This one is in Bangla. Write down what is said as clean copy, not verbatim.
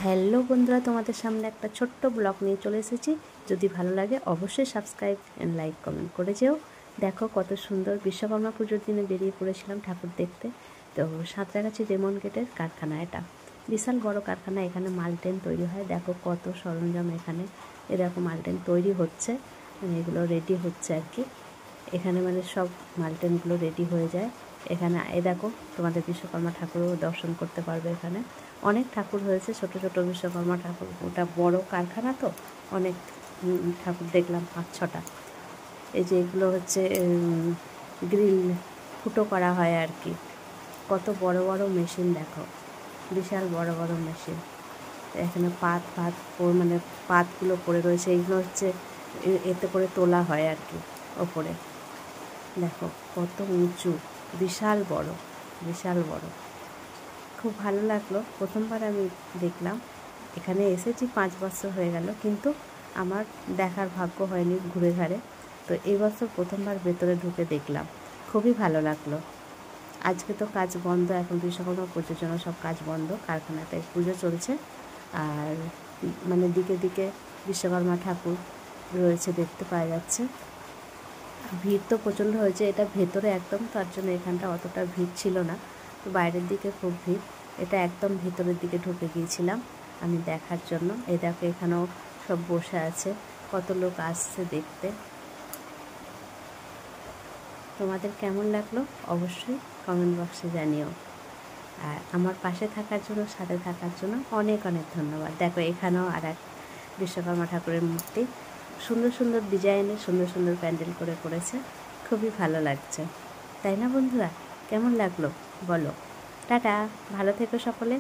হ্যালো বন্ধুরা, তোমাদের সামনে একটা ছোট্ট ব্লগ নিয়ে চলে এসেছি। যদি ভালো লাগে অবশ্যই সাবস্ক্রাইব অ্যান্ড লাইক কমেন্ট করে যেও। দেখো কত সুন্দর, বিশ্বকর্মা পুজোর দিনে বেরিয়ে পড়েছিলাম ঠাকুর দেখতে। তো সাঁতরাগাছি রেমন গেটের কারখানা, এটা বিশাল বড় কারখানা। এখানে মালটেন তৈরি হয়। দেখো কত সরঞ্জাম এখানে। এরকম মালটেন তৈরি হচ্ছে, মানে এগুলো রেডি হচ্ছে আর কি। এখানে মানে সব মালটেনগুলো রেডি হয়ে যায়। এখানে দেখো তোমাদের বিশ্বকর্মা ঠাকুরও দর্শন করতে পারবে। এখানে অনেক ঠাকুর হয়েছে, ছোট ছোট বিশ্বকর্মা ঠাকুর। ওটা বড় কারখানা, তো অনেক ঠাকুর দেখলাম 5-6টা। এই যে এগুলো হচ্ছে গ্রিল ফুটো করা হয় আর কি। কত বড় বড় মেশিন দেখো, বিশাল বড় বড় মেশিন। এখানে মানে পাতগুলো পড়ে রয়েছে, এইগুলো হচ্ছে এতে করে তোলা হয় আর কি ওপরে। দেখো কত উঁচু, বিশাল বড়, বিশাল বড়। খুব ভালো লাগলো, প্রথমবার আমি দেখলাম। এখানে এসেছি 5 বছর হয়ে গেল, কিন্তু আমার দেখার ভাগ্য হয়নি ঘুরে ঘাড়ে। তো এই বছর প্রথমবার ভেতরে ঢুকে দেখলাম, খুবই ভালো লাগলো। আজকে তো কাজ বন্ধ, এখন বিশ্বকর্মা পুজোর জন্য সব কাজ বন্ধ, কারখানাতে পুজো চলছে। আর মানে দিকে দিকে বিশ্বকর্মা ঠাকুর রয়েছে, দেখতে পাওয়া যাচ্ছে। ভিড় তো প্রচণ্ড হয়েছে, এটা ভেতরে একদম, তার জন্য এখানটা অতটা ভিড় ছিল না। তো বাইরের দিকে খুব ভিড়। এটা একদম ভেতরের দিকে ঢুকে গিয়েছিলাম আমি দেখার জন্য। এই দেখো এখানেও সব বসে আছে, কত লোক আসছে দেখতে। তোমাদের কেমন লাগলো অবশ্যই কমেন্ট বক্সে জানিও। আর আমার পাশে থাকার জন্য, সাথে থাকার জন্য অনেক অনেক ধন্যবাদ। দেখো এখানেও আর এক বিশ্বকর্মা ঠাকুরের মূর্তি, সুন্দর সুন্দর ডিজাইনে সুন্দর সুন্দর প্যান্ডেল করে করেছে, খুবই ভালো লাগছে। তাই না বন্ধুরা? কেমন লাগলো বলো। টাটা, ভালো থেকো সকলে।